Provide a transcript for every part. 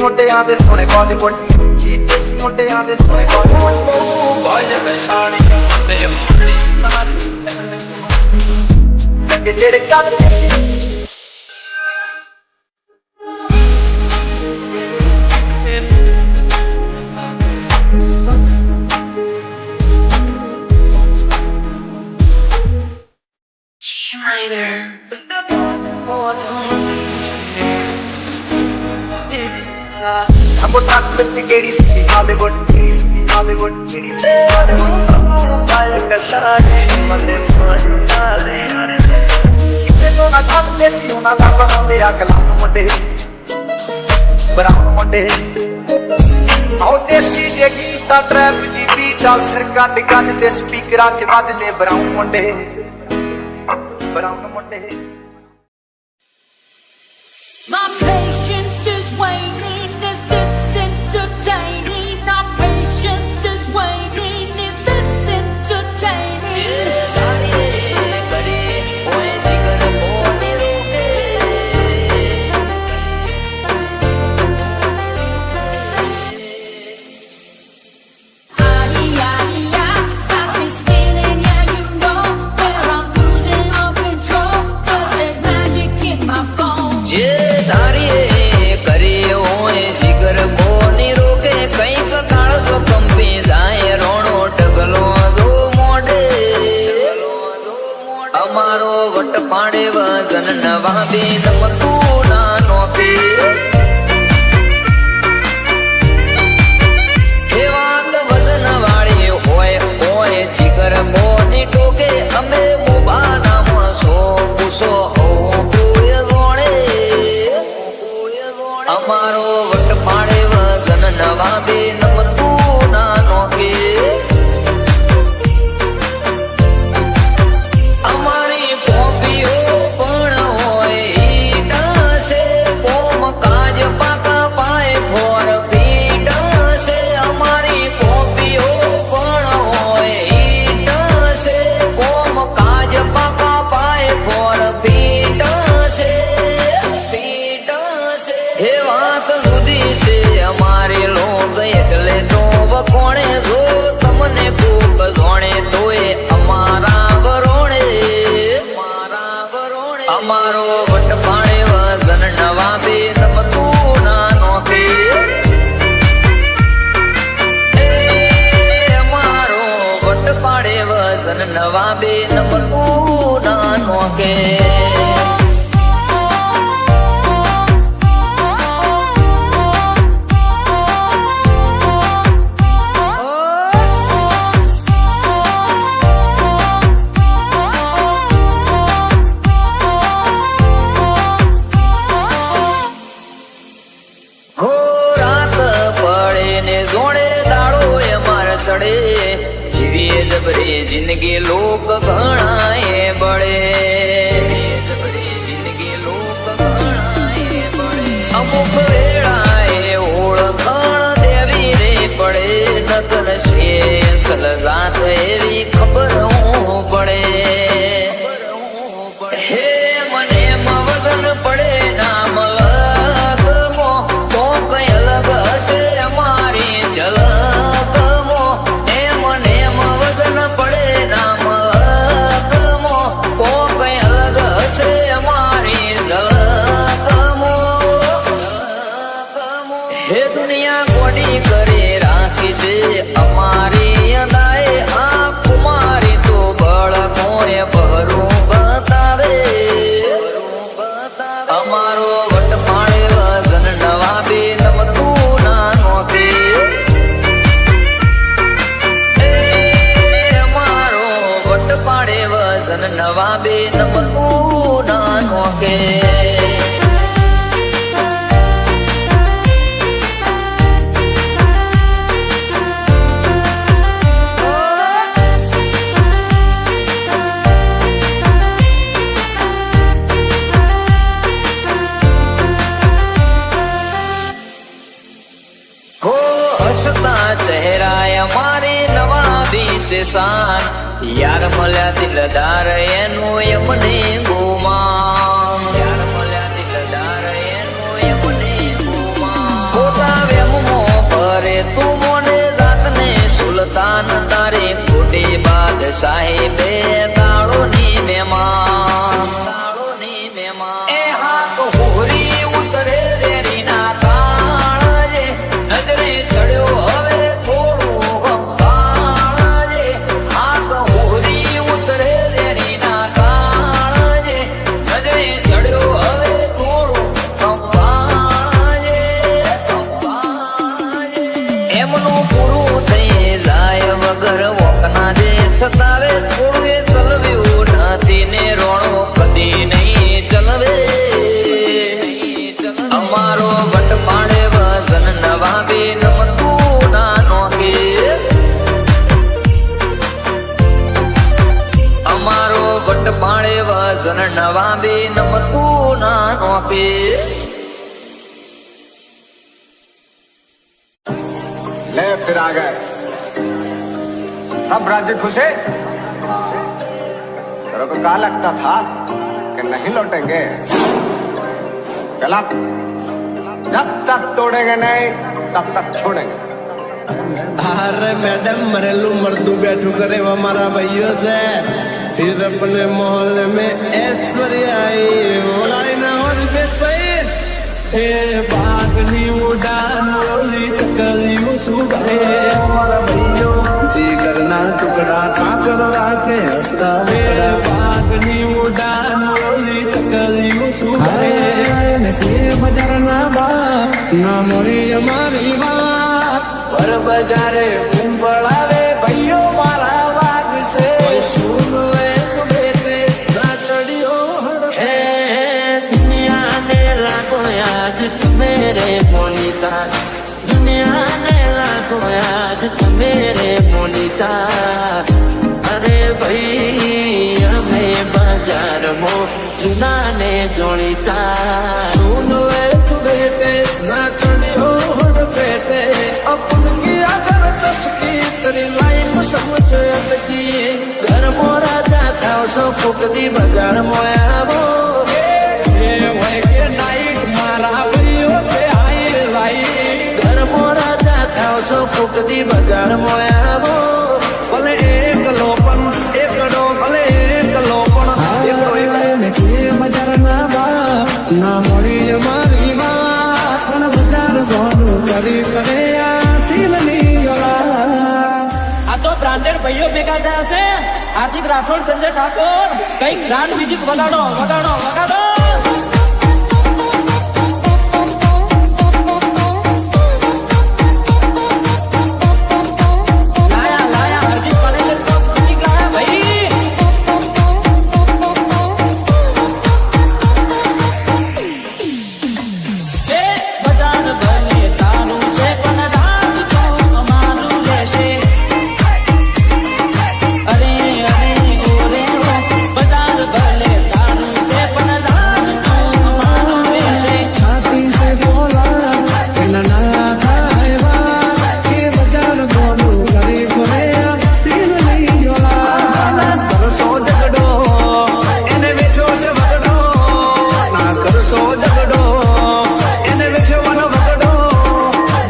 ਮੁੰਡਿਆਂ ਦੇ ਸੋਹਣੇ ਬਾਲੀਵੁੱਡ ਜੀਤੇ ਸੀ ਮੁੰਡਿਆਂ ਦੇ ਸੋਹਣੇ ਬਾਲੀਵੁੱਡ ਬਾਜੇ ਬਸਾਣੀ ਤੇ ਕਿ ਜਿਹੜੇ ਕੱਲ I'm gonna talk with the ladies, Hollywood, Hollywood, ladies, Hollywood. I look at Saturday, Monday, Friday, Friday. If you don't talk to me, you don't talk to me. I can laugh one day, but I'm one day. Out there, see the guitar, trap, the beat, all circuit, gun, the speaker, and the mother, they brown one day, brown one day. My patience is waning. Is this entertaining? My patience is waning. Is this entertaining? Got this feeling, yeah, you know, where I'm losing all control, 'cause there's magic in my phone. અમારો વટ પાડે વજન નવા બે નમતું ના નોકે એ વાત વજન વાળી હોય જીગર મોની ટોકે અમે મોબાના માણસો પૂછો અમારો વટ પાડે વજન નવા બે નમતું ના નોકે અમારી કોપીઓ પણ હોય ઈટાશે કોમ કાજ પાકા પાય ફોર પીટાશે અમારી કોપીઓ પણ હોય ઈટાશે કોમ કાજ પાકા પાય ફોર પીટાશે હે વાત સુધી છે અમારે લોક એટલે તો વખોણે જો તમને કોક જોણે તોય અમારા વરોણે અમારો વટ પાડે વજન નવા બે નમતું ના નોકે અમારો વટ પાડે વજન નવા બે નમતું ના નોકે જીવીએ જબરે જિંદગી લોક ઘણાએ બળે જિંદગી લોક ઘણાએ બળે અમુક વેળાએ ઓળખાણ દેવી રે પડે નકર છે અસલ જાત એવી ખબર હું પડે હે મને વજન પડે નામ લગમો તો કઈ અલગ હશે અમારી ઝલક પડે નામ કમો કો કઈ શાન યાર મળ્યા દિલદાર એનું એમને ગુમાન યાર મળ્યા દિલદાર એનું એમને ગુમાન ખોટા વેમો કરે તું મોને જાતને સુલતાન તારે ખોટી બાદશાહી બે દાડોની મહેમાન દાડોની મહેમાન એ હાથ હોરી ઉતરે રેરીના તાળ જે નજરે ચડ્યો હવે થોડું કાળ જે હાથ હોરી ઉતરે રેરીના તાળ જે નજરે ચડ્યો હવે થોડું કંપાળ જે એમનું પૂરું થઈ જાય વગર વોકના જે સતાવે થોડું એ ચલવ્યું નથી ને રોણો કદી નહીં ચલવે અમારો વટ પાડે વજન નવા બે નમતું ના નોકે અમારો વટ પાડે વજન નવા બે નમતું ના નોકે ले फिर आ गए सब राज्य खुशे तेरे को क्या लगता था कि नहीं लौटेंगे गलत जब तक तोड़ेंगे नहीं तब तक छोड़ेंगे अरे मैडम मरेलू मर्दू बैठू करे वो हमारा भैया से फिर अपने मोहल्ले में ऐश्वर्या आई ओलाई ना हो बेच भाई એ બાગની ઉડાન ઓલી તકલીઓ સુભે મારા ભાઈઓ જીગરના ટુકડા કાકર રાખે હસતા એ બાગની ઉડાન ઓલી તકલીઓ સુભે નસીબ બજારના બાપ ના મોરી અમારી વાત પર બજારે કુંભળાવે ભાઈઓ મારા વાગ છે સુન લે તું બેટે ના ચડ્યો હે દુનિયા ને લાગો યાદ મેરે મોનિતા દુનિયા ને લાગો યાદ મેરે મોનિતા અરે ભાઈ અમે બજાર મો જુના ને જોડીતા સુન લે તું બેટે ના ચડ્યો હડ બેટે अपन की अगर चस्की तेरी लाइफ समझ अटकी घर मोरा जाता सो फुकती बगाड़ मोया वो એ હોય કે નાઈટ મારા ભાઈઓ છે આઈ લાઈ घर मोरा जाता सो फुकती बगाड़ मोया वो ભલે એક લોપન એકડો ભલે એક લોપન એકડો નસીબ બજારના બાપ ના મોડી અમારી વાત પણ બજાર ગોનું કરી કરે આ સીલની ઓલા આ તો બ્રાન્ડેડ ભાઈઓ ભેગા થયા છે હાર્દિક રાઠોડ સંજય ઠાકોર કઈક બ્રાન્ડ મ્યુઝિક વગાડો વગાડો વગાડો લાયા લાયા હાર્દિક પારેખ તો મ્યુઝિક લાયા ભાઈ એ બજાર ભલે તારું છે પણ રાજ તો અમારું રહેશે અરે અરે ઓરે ઓ બજાર ભલે તારું છે પણ રાજ તો અમારું રહેશે छाती से बोला कि ना થાય વાત કે બજાર ગોનું કરી કરે આ સીલની ઓલા કરશો ઝઘડો એને વેઠો છે વગડો ના કરશો ઝઘડો એને વેઠો વનો વગડો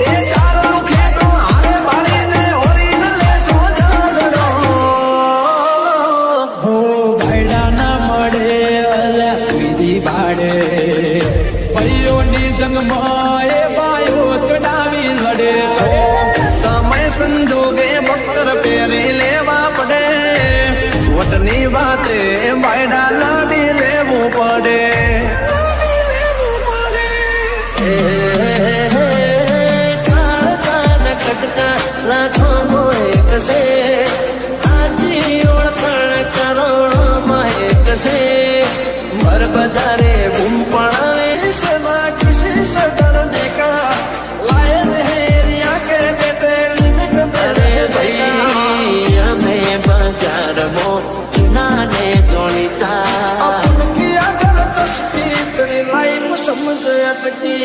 એ ચારનું ખેડો હારે બાળીને ઓરીને લેશો ઝઘડો હો ભાઈડા ના મળે અલ્યા કીધી ભાડે ભાઈઓની જંગમાં એ બાયો ચડાવી લડે છે સમય સંજોગે બખ્તર પહેરી લેવા પડે વટની વાતે બાયડા લાડી લેવું પડે કાળ કાન કટકા રાખો મોય કસે આજી ઓળખાણ કરોડોમાં એક છે ભર બજારે બૂમ પડાવે છે માં કિસી સે ડરને કા લાયન હે રિયા કે બેટે લિમિટ અરે ભાઈ અમે બજાર મો ચુના ને જોડીતા अपन की अगर तस्वीर तेरी लाइफ समझ अटकी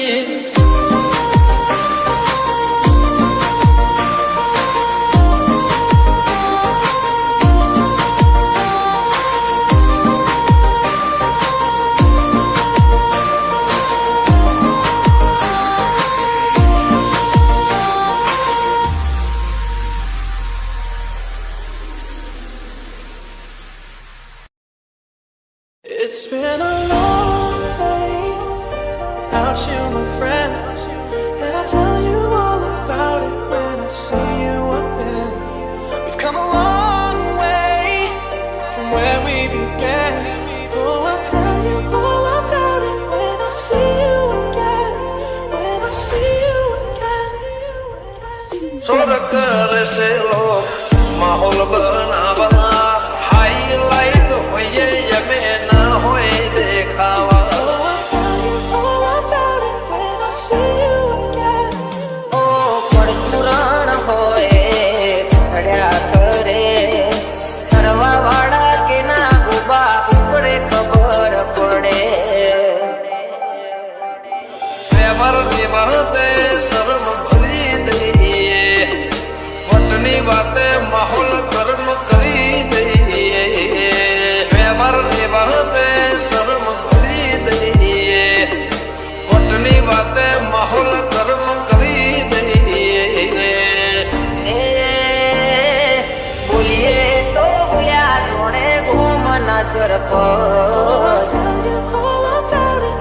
been a long way without you, my friend. And I'll tell you all about it when I see you again. We've come a long way from where we began. Oh, I'll tell you all about it when I see you again. When I see you again. સ્વર્ગ કરશે લોક માહોલ બનાવવા highlight હોઈએ યમે ના હોય દેખાવા Oh, I'll tell you all about it when I see you again. ઓ પડચુરણ હોય થડ્યા કરે ફરવા વાળા કે ના ગુબા ઉપરે ખબર પડે વ્યવહાર નિભાતે શરમ ભરી દઈએ વટની વાતે માહોલ કર્મ કરી દઈએ વ્યવહાર નિભાતે શરમ ભરી દઈએ વટની વાતે માહોલ કર્મ કરી દઈએ બોલીએ તો ભૂયા જોડે ઘૂમના સરપ I'll tell you all about it.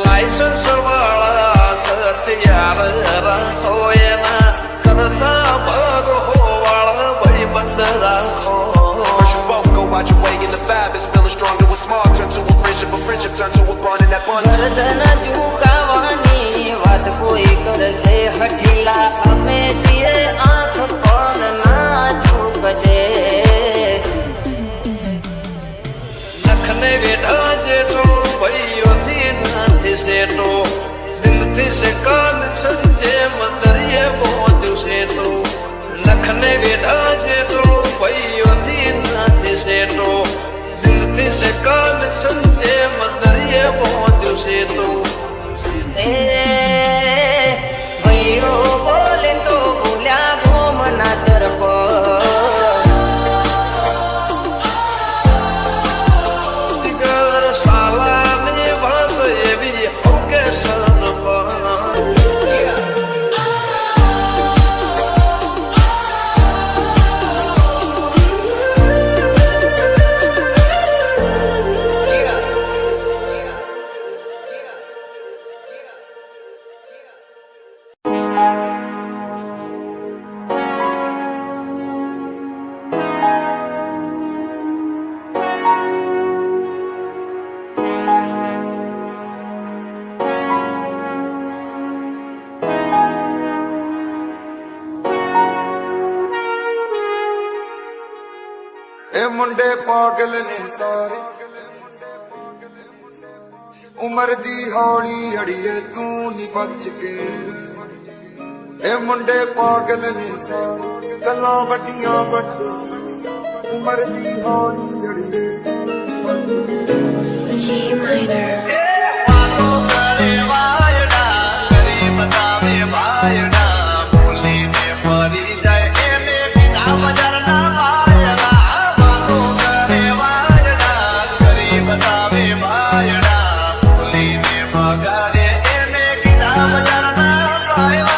Licence વાળા હથિયાર રાખો એના કરતા ભાગ હોવાળા ભાઈબંધ રાખો First you both go out your way and the vibe is feeling stronger with small turn to a friendship turn to a bond and that bond. ગરદન ઝુકાવાની વાત કોઈ કરશે હઠીલા અમે છીએ આંખ પણ ના ઝુકશે નખને વેઠા જેટલો ભાઈઓથી નથી સેટો દિલથી છે કનેક્શન જે મંદરિયે પહોંચ્યું છે તો નખને વેઠા જેટલો ભાઈઓથી નથી સેટો દિલથી છે કનેક્શન જે મંદરિયે પહોંચ્યું છે તો ભાઈઓ બોલે તો ભૂલ્યા ઘોમના સરપ ગર સાલાની વાત એવી હોકે સનપ ए मुंडे पागल ने सारे उमर दी हौली अड़िए तू नी बच के ए मुंडे पागल ने सारे गल्लां वड्डियां वड्डे उमर दी हौली अड़िए G minor. વાતો કરે વાયડા કરી બતાવે વાયડા ભૂલીને ફરી જાય એને બીજા બજારના વાયડા વાતો કરે વાયડા કરી બતાવે વાયડા ભૂલીને મગાડે એને બીજા બજારના વાયડા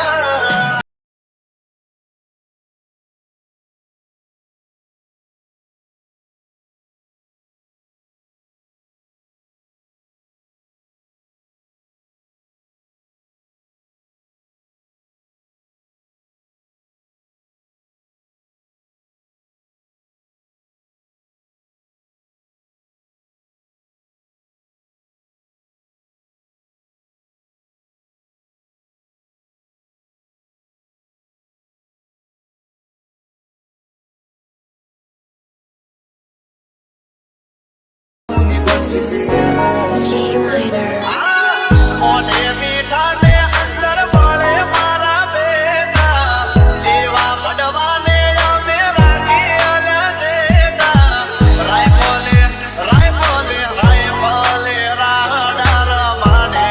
G minor. મોઢે મીઠા ને અંદર મળે મારા બેટા એવા મડવાને અમે રાખી આલ્યા શેટા રાયફલે રાડા રમાડે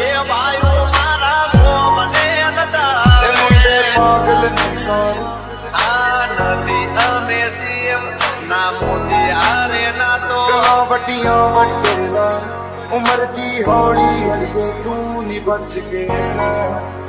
એ વાયુ મારા ગોમને ए નચાવે मुंडे पागल ने सारे આ નથી અમે સીએમ ના મોદી આરે ના તો गल्लां वड्डियां वड्डे ਉਮਰ ਦੀ ਹੌਲੀ ਅੜੀਏ ਤੂੰ ਨੀ ਬਚ ਕੇ ਰਹਿ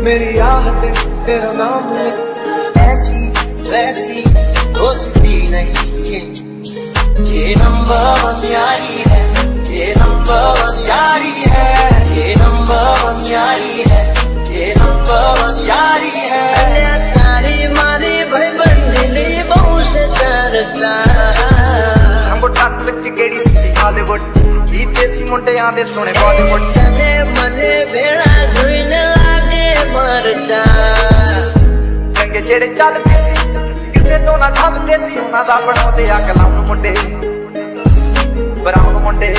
मेरी आहट तेरा नाम ऐसी वैसी दोस्ती नहीं है ये नंबर वन यारी है ये नंबर वन यारी है ये नंबर वन यारी है ये नंबर वन यारी है तारी मारी भाई बंदी बहुत से करता हमको टक लग केड़ी सी हॉलीवुड गीत देसी मुंडे आंदे सोने बॉलीवुड तने मने भेड़ा जोईने मरदा चंगे जेड़े चलदे सी किसे तो ना खलदे सी उन्हां दा बनाउंदे आ कलाम मुंडे ब्राउन मुंडे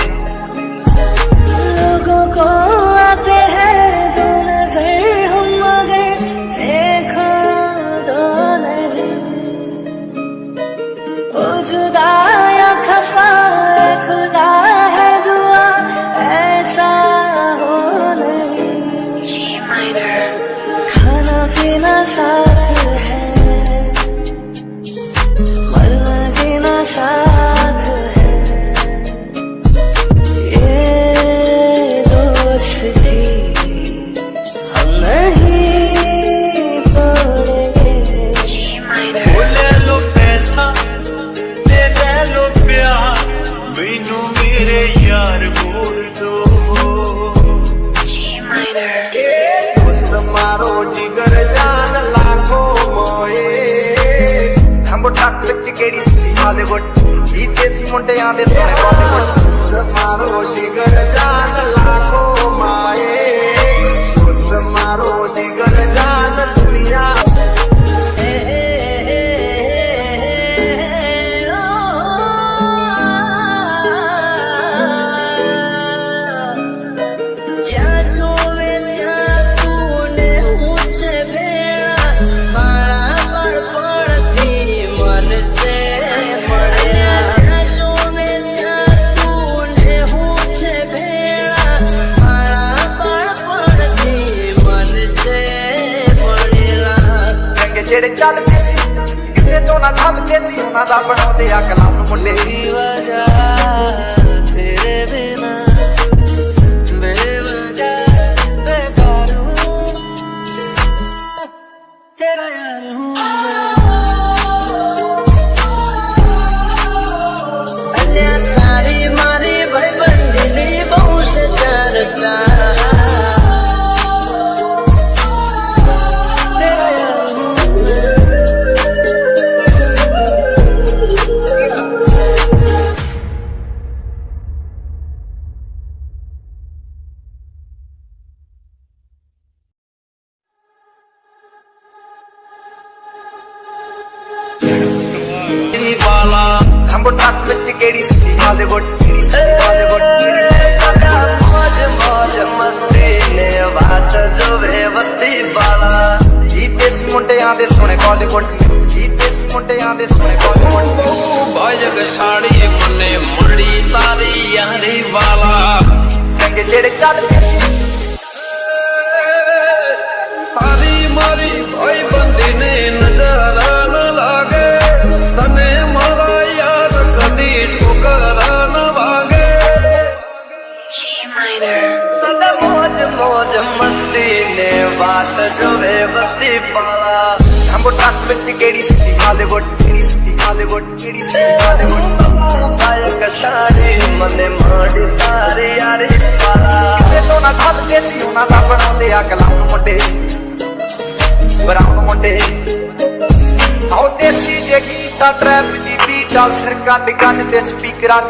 लोगों को आते हैं दो नजर हम मगर देखो दो नहीं ओ जुदा या खफा खुदा है दुआ ऐसा हो नहीं खाना पीना साथ है मरना जीना साथ है ये दोस्ती हम नहीं तोड़ेंगे ले लो पैसा ले लो प्यार मैनू मेरे यार बोल दो मारो जिगर जान लाखो मोए हमको टक लग केड़ी सी हॉलीवुड गीत देसी मुंडे आंदे सोने बॉलीवुड मारो जिगर जान लाखो माए मारो जिगर जान दुनिया मन से ਚੱਲਦੇ ਸੀ ਕਿਸੇ ਤੋਂ ਨਾ ਖੱਲਦੇ ਸੀ ਉਹਨਾਂ ਦਾ ਬਣਾਉਂਦੇ ਆ ਕਲਾਮ ਨੂੰ ਮੁੰਡੇ ਤੇਰੇ ਬਿਨਾ ਬੇਵਜ੍ਹਾ ਬੇਕਾਰ ਹੂੰ ਤੇਰਾ ਯਾਰ ਹੂੰ ਅਲਿਆ ਤਾਰੀ ਮਾਰੀ ਭਾਈ ਬੰਦੀ ਦੀ ਬਹੁ ਸੇ ਚਰਚਾ ਹੰਬੋ ਟੱਕ ਵਿੱਚ ਕਿਹੜੀ ਸੀ ਹਾਲੀਵੁੱਡ ਕਿਹੜੀ ਸੀ ਹਾਲੀਵੁੱਡ ਕਿਹੜੀ ਸੀ ਮੌਜ ਮੌਜ ਮਸਤੀ ਨੇ ਬਾਤ ਜੋ ਵੇ ਵਸਤੀ ਵਾਲਾ ਜੀਤੇ ਸੀ ਮੁੰਡਿਆਂ ਦੇ ਸੋਹਣੇ ਬਾਲੀਵੁੱਡ ਜੀਤੇ ਸੀ ਮੁੰਡਿਆਂ ਦੇ ਸੋਹਣੇ ਬਾਲੀਵੁੱਡ ਬਾਜਕ ਸਾੜੀ ਮੰਨੇ ਮੁੰਡੀ ਤਾਰੀ ਯਾਰੀ ਵਾਲਾ ਚੰਗੇ ਜਿਹੜੇ ਚੱਲਦੇ ਸੀ ਤਾਰੀ ਮਾਰੀ ਕੋਈ ਬੰਦੀ ਨੇ ਨਜ਼ਰ ਨਾ ਲਾਗੇ ਤਨੇ ਮਾਰਾ ਯਾਰ ਕਦੀ ਠੁਕਰਾ ਨਾ ਵਾਗੇ ਸਦਾ ਮੌਜ ਮੌਜ ਮਸਤੀ ਨੇ ਬਾਤ ਜੋ ਵੇ ਵਸਤੀ ਵਾਲਾ ਹੰਬੋ ਟੱਕ ਵਿੱਚ ਕਿਹੜੀ ਸੀ ਹਾਲੀਵੁੱਡ ਕਿਹੜੀ ਸੀ ਹਾਲੀਵੁੱਡ ਕਿਹੜੀ ਸੀ ਹਾਲੀਵੁੱਡ ਬਾਜਕ ਸਾੜੀ ਮੰਨੇ ਮੁੰਡੀ ਤਾਰੀ ਯਾਰੀ ਵਾਲਾ ਕਿਸੇ ਤੋਂ ਨਾ ਖੱਲਦੇ ਸੀ ਉਹਨਾਂ ਦਾ ਬਣਾਉਂਦੇ ਆ ਕਲਾਮ ਨੂੰ ਮੁੰਡੇ ਬਰਾਉਨ ਮੁੰਡੇ ਆਉਂਦੇ ਸੀ ਜੇ ਗੀਤਾ ਟਰੈਪ ਦੀ ਬੀਟਾ ਸਿਰ ਕੱਢ ਗੱਜ ਤੇ ਸਪੀਕਰਾਂ